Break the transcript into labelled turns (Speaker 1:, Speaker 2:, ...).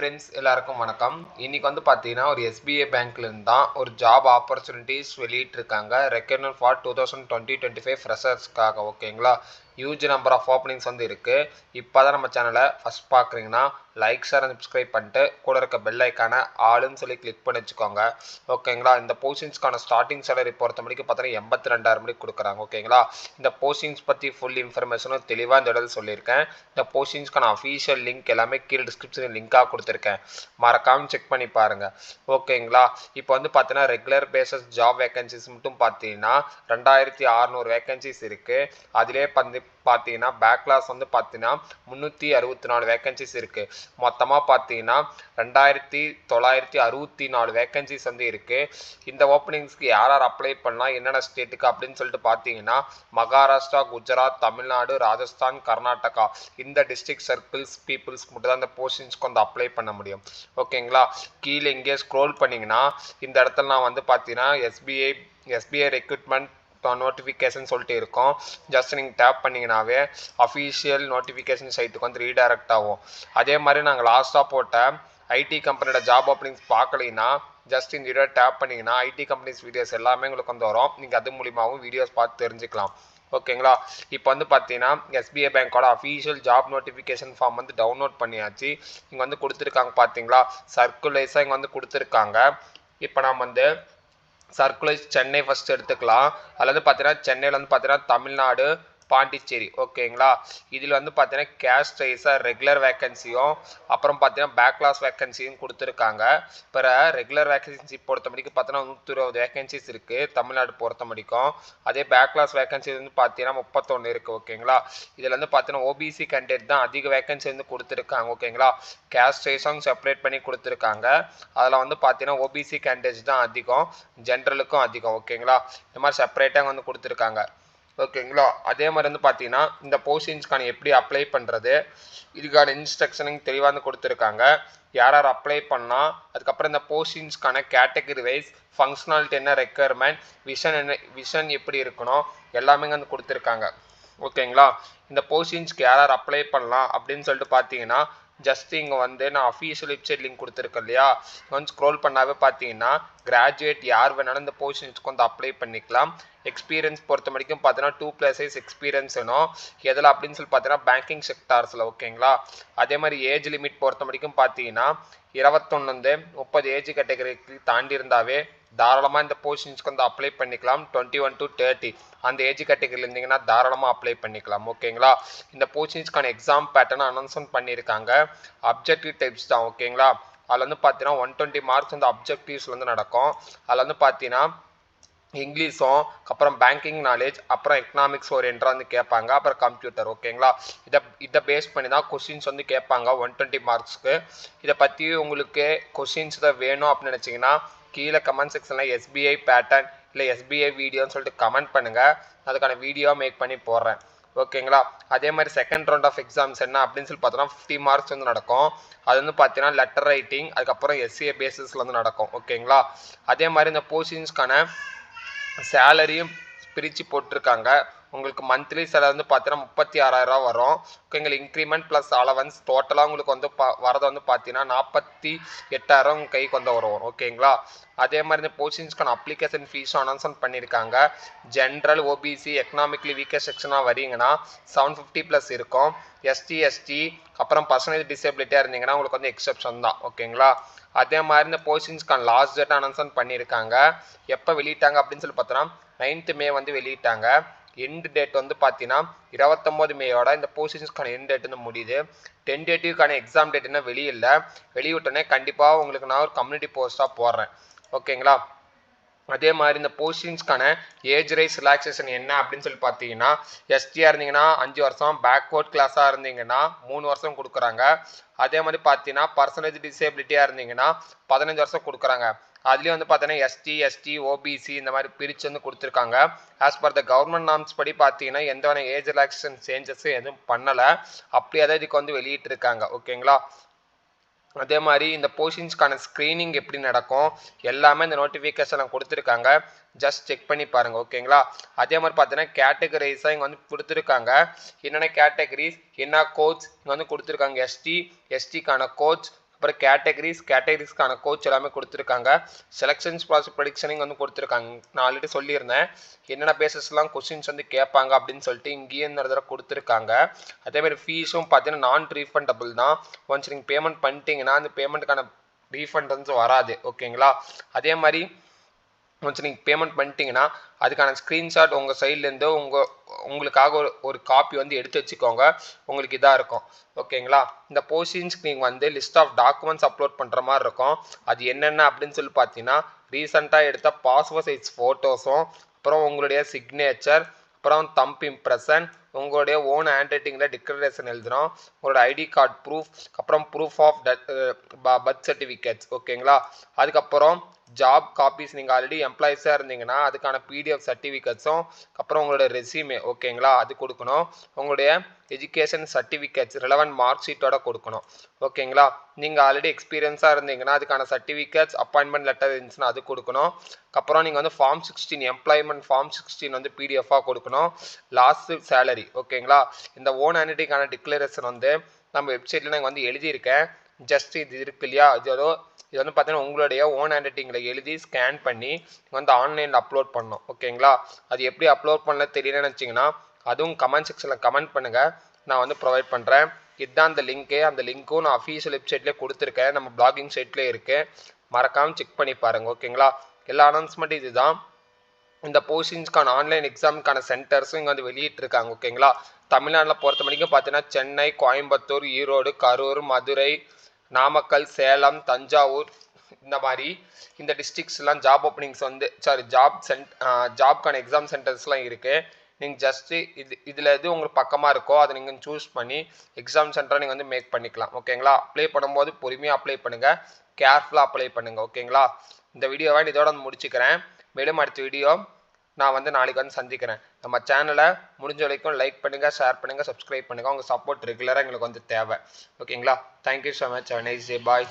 Speaker 1: Friends எல்லாருக்கும் வணக்கம். இன்னைக்கு வந்து பார்த்தீங்கன்னா ஒரு எஸ்பிஐ பேங்க்லேருந்து தான் ஒரு ஜாப் ஆப்பர்ச்சுனிட்டிஸ் வெளியிட்டிருக்காங்க. Requirement for 2020-25 ஃப்ரெஷர்ஸ்க்காக. ஓகேங்களா, ஹியூஜ் நம்பர் ஆஃப் ஓப்பனிங்ஸ் வந்து இருக்குது. இப்போ தான் நம்ம சேனலை ஃபஸ்ட் பார்க்குறீங்கன்னா லைக் ஷேர் அண்ட் சப்ஸ்கிரைப் பண்ணிட்டு கூட இருக்க பெல் ஐக்கான ஆளுன்னு சொல்லி கிளிக் பண்ணி வச்சுக்கோங்க. ஓகேங்களா, இந்த போஸ்டிங்ஸ்க்கான ஸ்டார்டிங் சேலரி பொறுத்த மணிக்கு பார்த்தீங்கன்னா 82,000 மணிக்கு கொடுக்குறாங்க. ஓகேங்களா, இந்த போஸ்டிங்ஸ் பற்றி ஃபுல் இன்ஃபர்மேஷனும் தெளிவாக இந்த இடத்துல சொல்லியிருக்கேன். இந்த போஸ்டிங்ஸ்க்கான அஃபீஷியல் லிங்க் எல்லாமே கீழே டிஸ்கிரிப்ஷனில் லிங்காக கொடுத்துருக்கேன், மறக்காம செக் பண்ணி பாருங்க. ஓகேங்களா, இப்போ வந்து பார்த்தீங்கன்னா ரெகுலர் பேசஸ் ஜாப் வேகன்சிஸ் மட்டும் பார்த்தீங்கன்னா 2600 வேகன்சிஸ் இருக்குது. அதிலே பார்த்தீங்கன்னா பேக்லாஸ் வந்து பார்த்தீங்கன்னா 364 வேகன்சிஸ் இருக்குது. மொத்தமாக பார்த்தீங்கன்னா 2964 வேகன்சிஸ் வந்து இருக்குது. இந்த ஓப்பனிங்ஸ்க்கு யார் யார் அப்ளை பண்ணலாம், என்னென்ன ஸ்டேட்டுக்கு அப்படின்னு சொல்லிட்டு பார்த்தீங்கன்னா மகாராஷ்டிரா, குஜராத், தமிழ்நாடு, ராஜஸ்தான், கர்நாடகா இந்த டிஸ்ட்ரிக்ட் சர்க்கிள்ஸ் பீப்புள்ஸ்க்கு மட்டும் தான் இந்த போஸ்டிங்ஸ்க்கு வந்து அப்ளை பண்ண முடியும். ஓகேங்களா, கீழே இங்கே ஸ்க்ரோல் பண்ணிங்கன்னா இந்த இடத்துல நான் வந்து பார்த்தீங்கன்னா எஸ்பிஐ ரெக்ரூட்மெண்ட் நோட்டிஃபிகேஷன் சொல்லிட்டு இருக்கும். ஜஸ்ட் நீங்கள் டேப் பண்ணிங்கனாவே அஃபீஷியல் நோட்டிஃபிகேஷன் சைட்டுக்கு வந்து ரீடைரக்ட் ஆகும். அதே மாதிரி நாங்கள் லாஸ்ட்டாக போட்ட ஐடி கம்பெனியோட ஜாப் ஓப்பனிங்ஸ் பார்க்கலைன்னா ஜஸ்ட் இந்த வீடியோ டேப் பண்ணிங்கன்னா ஐடி கம்பெனிஸ் வீடியோஸ் எல்லாமே உங்களுக்கு வந்து வரும். நீங்கள் அது மூலியமாகவும் வீடியோஸ் பார்த்து தெரிஞ்சுக்கலாம். ஓகேங்களா, இப்போ வந்து பார்த்தீங்கன்னா எஸ்பிஐ பேங்கோட அஃபீஷியல் ஜாப் நோட்டிஃபிகேஷன் ஃபார்ம் வந்து டவுன்லோட் பண்ணியாச்சு. இங்கே வந்து கொடுத்துருக்காங்க பார்த்தீங்களா, சர்க்குலைஸாக இங்கே வந்து கொடுத்துருக்காங்க. இப்போ நம்ம வந்து சர்க்குலைஸ் சென்னை ஃபஸ்ட் எடுத்துக்கலாம். அதில் வந்து பார்த்தீங்கன்னா சென்னையில் வந்து பார்த்தீங்கன்னா தமிழ்நாடு, பாண்டிச்சேரி. ஓகேங்களா, இதில் வந்து பார்த்தீங்கன்னா கேஸ்ட் வைஸாக ரெகுலர் வேக்கன்சியும் அப்புறம் பார்த்தீங்கன்னா பேக்லாஸ் வேக்கன்சியும் கொடுத்துருக்காங்க. இப்போ ரெகுலர் வேக்கன்சி பொறுத்த மணிக்கு பார்த்தீங்கன்னா 120 வேக்கன்சிஸ் இருக்குது தமிழ்நாடு பொறுத்த மணிக்கும். அதே பேக்லாஸ் வேக்கன்சி வந்து பார்த்தீங்கன்னா 31 இருக்குது. ஓகேங்களா, இதில் வந்து பார்த்தீங்கன்னா ஓபிசி கேண்டிடேட் தான் அதிக வேக்கன்சி வந்து கொடுத்துருக்காங்க. ஓகேங்களா, கேஸ்ட் வைஸும் செப்பரேட் பண்ணி கொடுத்துருக்காங்க. அதில் வந்து பார்த்தீங்கன்னா ஓபிசி கேண்டிடேட்ஸ் தான் அதிகம், ஜென்ரலுக்கும் அதிகம். ஓகேங்களா, இந்த மாதிரி செப்பரேட்டாக வந்து கொடுத்துருக்காங்க. ஓகேங்களா, அதே மாதிரி வந்து பார்த்தீங்கன்னா இந்த போஸ்டிங்ஸ்க்கான எப்படி அப்ளை பண்ணுறது, இதுக்கான இன்ஸ்ட்ரக்ஷனுங்க தெளிவாக வந்து கொடுத்துருக்காங்க. யார் யார் அப்ளை பண்ணால், அதுக்கப்புறம் இந்த போஸ்டிங்ஸ்க்கான கேட்டகரி வைஸ் ஃபங்க்ஷனாலிட்டி என்ன, ரெக்குயர்மெண்ட், விஷன் எப்படி இருக்கணும் எல்லாமே வந்து கொடுத்துருக்காங்க. ஓகேங்களா, இந்த போஸ்டிங்ஸ்க்கு யார் யார் அப்ளை பண்ணலாம் அப்படின்னு சொல்லிட்டு பார்த்தீங்கன்னா ஜஸ்ட் இங்கே வந்து நான் அஃபீஷியல் வெப்சைட் லிங்க் கொடுத்துருக்கேன் இல்லையா, வந்து ஸ்க்ரோல் பண்ணாவே பார்த்தீங்கன்னா கிராஜுவேட் யார் வேணாலும் இந்த போஸ்டிங்ஸ்க்கு வந்து அப்ளை பண்ணிக்கலாம். எக்ஸ்பீரியன்ஸ் பொறுத்த வரைக்கும் பார்த்தீங்கன்னா 2+ இயர்ஸ் எக்ஸ்பீரியன்ஸ் வேணும். எதில் அப்படின்னு சொல்லி பார்த்தீங்கன்னா பேங்கிங் செக்டார்ஸில். ஓகேங்களா, அதே மாதிரி ஏஜ் லிமிட் பொறுத்த வரைக்கும் பார்த்தீங்கன்னா 21-30 ஏஜ் கேட்டகரிக்கு தாண்டி இருந்தாவே தாராளமாக இந்த போஸ்டிங்ஸ்க்கு வந்து அப்ளை பண்ணிக்கலாம். 21 to 30 அந்த ஏஜ் கேட்டகரியில் இருந்தீங்கன்னா தாராளமாக அப்ளை பண்ணிக்கலாம். ஓகேங்களா, இந்த போஸ்டிங்ஸ்க்கான எக்ஸாம் பேட்டர்ன் அனௌன்ஸ்மெண்ட் பண்ணியிருக்காங்க. அப்ஜெக்டிவ் டைப்ஸ் தான். ஓகேங்களா, அதில் வந்து பார்த்தீங்கன்னா 120 மார்க்ஸ் வந்து அப்ஜெக்டிவ்ஸ் வந்து நடக்கும். அதில் வந்து பார்த்தீங்கன்னா இங்கிலீஷும் அப்புறம் பேங்கிங் நாலேஜ் அப்புறம் எக்கனாமிக்ஸ் ஓரியன்டாக வந்து கேட்பாங்க, அப்புறம் கம்ப்யூட்டர். ஓகேங்களா, இதை பேஸ் பண்ணி தான் கொஸ்டின்ஸ் வந்து கேட்பாங்க 120 மார்க்ஸ்க்கு. இதை பற்றி உங்களுக்கு கொஸ்டின்ஸ் தான் வேணும் அப்படின்னு நினச்சிங்கன்னா கீழே கமெண்ட் செக்ஷனில் எஸ்பிஐ பேட்டர்ன் இல்லை எஸ்பிஐ வீடியோன்னு சொல்லிட்டு கமெண்ட் பண்ணுங்கள், அதுக்கான வீடியோ மேக் பண்ணி போடுறேன். ஓகேங்களா, அதே மாதிரி செகண்ட் ரவுண்ட் ஆஃப் எக்ஸாம்ஸ் என்ன அப்படின்னு சொல்லி பார்த்தோன்னா 50 மார்க்ஸ் வந்து நடக்கும். அது வந்து பார்த்தீங்கன்னா லெட்டர் ரைட்டிங், அதுக்கப்புறம் எஸ்ஏ பேசிஸில் வந்து நடக்கும். ஓகேங்களா, அதே மாதிரி இந்த போஸ்டிங்ஸ்க்கான சேலரியும் பிரித்து போட்டிருக்காங்க. உங்களுக்கு மந்த்லி சேலரி வந்து பார்த்தீங்கன்னா 36,000 வரும். ஓகேங்களா, இன்க்ரிமெண்ட் ப்ளஸ் அலவன்ஸ் டோட்டலாக உங்களுக்கு வந்து வரது வந்து பார்த்தீங்கன்னா 48,000 கைக்கு வந்து வரும். ஓகேங்களா, அதே மாதிரி இந்த போஸ்டிங்ஸ்க்கான அப்ளிகேஷன் ஃபீஸும் அனௌன்ஸ்மெண்ட் பண்ணியிருக்காங்க. ஜென்ரல், ஓபிசி, எக்கனாமிக்லி வீக்கர் செக்ஷனாக வரீங்கன்னா 750+ இருக்கும். எஸ்டி அப்புறம் பர்சனேஜ் டிசேபிலிட்டியாக இருந்தீங்கன்னா உங்களுக்கு வந்து எக்ஸப்ஷன் தான். ஓகேங்களா, அதே மாதிரி இந்த போஸ்டிங்ஸ்க்கான லாஸ்ட் டேட் அனௌன்ஸ்மெண்ட் பண்ணியிருக்காங்க. எப்போ வெளியிட்டாங்க அப்படின்னு சொல்லி பார்த்தோன்னா 9th மே வந்து வெளியிட்டாங்க. எண்ட் டேட் வந்து பார்த்தீங்கன்னா 29 மேயோட இந்த போஸ்டிங்ஸ்க்கான எண்ட் டேட் வந்து முடியுது. டென்டேட்டிவ்க்கான எக்ஸாம் டேட் என்ன வெளியில்லை, வெளியிட்டோன்னே கண்டிப்பாக உங்களுக்கு நான் ஒரு கம்யூனிட்டி போஸ்ட்டாக போடுறேன். ஓகேங்களா, அதே மாதிரி இந்த போஸ்டிங்ஸ்க்கான ஏஜ் ரைஸ் ரிலாக்ஸேஷன் என்ன அப்படின்னு சொல்லி பார்த்தீங்கன்னா எஸ்டியாக இருந்தீங்கன்னா 5 வருஷம், பேக்வர்ட் கிளாஸாக இருந்தீங்கன்னா 3 வருஷம் கொடுக்குறாங்க. அதே மாதிரி பார்த்தீங்கன்னா பர்சனேஜ் டிசேபிலிட்டியாக இருந்தீங்கன்னா 15 வருஷம் கொடுக்குறாங்க. அதுலேயும் வந்து பார்த்தீங்கன்னா எஸ்டி, ஓபிசி இந்த மாதிரி பிரித்து வந்து கொடுத்துருக்காங்க. As per the government norms படி பார்த்தீங்கன்னா எந்த ஒரு ஏஜ் ரிலாக்ஸேஷன் சேஞ்சஸும் எதுவும் பண்ணலை, அப்படியே தான் இதுக்கு வந்து வெளியிட்டிருக்காங்க. ஓகேங்களா, அதே மாதிரி இந்த போஸ்டிங்ஸ்க்கான ஸ்க்ரீனிங் எப்படி நடக்கும் எல்லாமே இந்த நோட்டிஃபிகேஷனில் கொடுத்துருக்காங்க. ஜஸ்ட் செக் பண்ணி பாருங்கள். ஓகேங்களா, அதே மாதிரி பார்த்தீங்கன்னா கேட்டகரிஸாக இங்கே வந்து கொடுத்துருக்காங்க. என்னென்ன கேட்டகரிஸ், என்ன கோச் இங்கே வந்து கொடுத்துருக்காங்க. எஸ்டிக்கான கோச், அப்புறம் கேட்டகரிஸ்க்கான கோச் எல்லாமே கொடுத்துருக்காங்க. செலெக்ஷன்ஸ் ப்ராசஸ் ப்ரெடிக்ஷனிங் வந்து கொடுத்துருக்காங்க. நான் ஆல்ரெடி சொல்லியிருந்தேன் என்னென்ன பேசஸ்லாம் கொஸ்டின்ஸ் வந்து கேட்பாங்க அப்படின்னு சொல்லிட்டு இங்கேயும் இந்த தடவை கொடுத்துருக்காங்க. அதேமாதிரி ஃபீஸும் பார்த்தீங்கன்னா நான் ரீஃபண்டபிள் தான். ஒன்ஸ் நீங்கள் பேமெண்ட் பண்ணிட்டீங்கன்னா அந்த பேமெண்ட்டுக்கான ரீஃபண்ட் வந்து வராது. ஓகேங்களா? அதே மாதிரி ஒன்ஸ் நீங்கள் பேமெண்ட் பண்ணிட்டீங்கன்னா அதுக்கான ஸ்க்ரீன்ஷாட் உங்கள் சைட்லேருந்து உங்களுக்காக ஒரு காப்பி வந்து எடுத்து வச்சுக்கோங்க. உங்களுக்கு இதாக இருக்கும். ஓகேங்களா? இந்த போஸ்டிங்ஸ்க்கு நீங்கள் வந்து லிஸ்ட் ஆஃப் டாக்குமெண்ட்ஸ் அப்லோட் பண்ணுற மாதிரி இருக்கும். அது என்னென்ன அப்படின்னு சொல்லி பார்த்தீங்கன்னா ரீசெண்டாக எடுத்த பாஸ்போர்ட் சைஸ் ஃபோட்டோஸும், அப்புறம் உங்களுடைய சிக்னேச்சர், அப்புறம் தம்ப் இம்ப்ரெஷன், உங்களுடைய ஓன் ஹேண்ட் ரைட்டிங்கில் டிக்ளரேஷன் எழுதணும், உங்களோட ஐடி கார்டு ப்ரூஃப், அப்புறம் ப்ரூஃப் ஆஃப் பர்த் சர்டிஃபிகேட்ஸ். ஓகேங்களா? அதுக்கப்புறம் ஜாப் காப்பீஸ், நீங்கள் ஆல்ரெடி எம்ப்ளாயிஸாக இருந்தீங்கன்னா அதுக்கான பிடிஎஃப் சர்டிஃபிகேட்ஸும், அப்புறம் உங்களோட ரெஸ்யூமே. ஓகேங்களா? அது கொடுக்கணும். உங்களுடைய எஜுகேஷன் சர்டிஃபிகேட்ஸ் ரிலவெண்ட் மார்க் ஷீட்டோட கொடுக்கணும். ஓகேங்களா? நீங்கள் ஆல்ரெடி எக்ஸ்பீரியன்ஸாக இருந்தீங்கன்னா அதுக்கான சர்டிஃபிகேட்ஸ், அப்பாயின்மெண்ட் லெட்டர் இருந்துச்சுன்னா அது கொடுக்கணும். அப்புறம் நீங்கள் வந்து ஃபார்ம் 16 எம்ப்ளாய்மெண்ட் ஃபார்ம் 16 வந்து பிடிஎஃபாக கொடுக்கணும். Last salary. ஓகேங்களா? இந்த ஓன் ஹேண்ட்ரைட்டிங்கான டிக்ளரேஷன் வந்து நம்ம வெப்சைட்டில் நான் வந்து எழுதியிருக்கேன். ஜஸ்ட் இது இருக்கு இல்லையா, இது வந்து பார்த்தீங்கன்னா உங்களுடைய ஓன் ஹேண்ட் ரைட்டிங்கில் எழுதி ஸ்கேன் பண்ணி வந்து ஆன்லைனில் அப்லோட் பண்ணணும். ஓகேங்களா? அது எப்படி அப்லோட் பண்ண தெரியலன்னு வச்சிங்கன்னா அதுவும் கமெண்ட் செக்ஷனில் கமெண்ட் பண்ணுங்கள், நான் வந்து ப்ரொவைட் பண்ணுறேன். இதுதான் அந்த லிங்க்கு. அந்த லிங்க்கும் நான் அஃபீஷியல் வெப்சைட்லேயே கொடுத்துருக்கேன், நம்ம பிளாகிங் சைட்லேயே இருக்குது. மறக்காமல் செக் பண்ணி பாருங்கள். ஓகேங்களா? எல்லா அனௌன்ஸ்மெண்ட் இதுதான். இந்த போஸ்டிங்ஸ்க்கான ஆன்லைன் எக்ஸாமுக்கான சென்டர்ஸும் இங்கே வந்து வெளியிட்டிருக்காங்க. ஓகேங்களா? தமிழ்நாட்டில் பொறுத்த வரைக்கும் பார்த்தீங்கன்னா சென்னை, கோயம்புத்தூர், ஈரோடு, கரூர், மதுரை, நாமக்கல், சேலம், தஞ்சாவூர், இந்த மாதிரி இந்த டிஸ்ட்ரிக்ஸ்லாம் ஜாப் ஓப்பனிங்ஸ் வந்து ஜாப்க்கான எக்ஸாம் சென்டர்ஸ்லாம் இருக்குது. நீங்கள் ஜஸ்ட்டு இதில் எது உங்களுக்கு பக்கமாக இருக்கோ அதை நீங்கள் சூஸ் பண்ணி எக்ஸாம் சென்டரை நீங்கள் வந்து மேக் பண்ணிக்கலாம். ஓகேங்களா? அப்ளை பண்ணும்போது பொறுமையாக அப்ளை பண்ணுங்கள், கேர்ஃபுல்லாக அப்ளை பண்ணுங்கள். ஓகேங்களா? இந்த வீடியோவை இதோட வந்து முடிச்சுக்கிறேன். மேலும் அடுத்த வீடியோ நான் வந்து நாளைக்கு வந்து சந்திக்கிறேன். நம்ம சேனலை முடிஞ்ச வரைக்கும் லைக் பண்ணுங்கள், ஷேர் பண்ணுங்கள், சப்ஸ்கிரைப் பண்ணுங்கள். உங்கள் சப்போர்ட் ரெகுலராக எங்களுக்கு வந்து தேவை. ஓகேங்களா? Thank you so much. Have a nice day. Bye.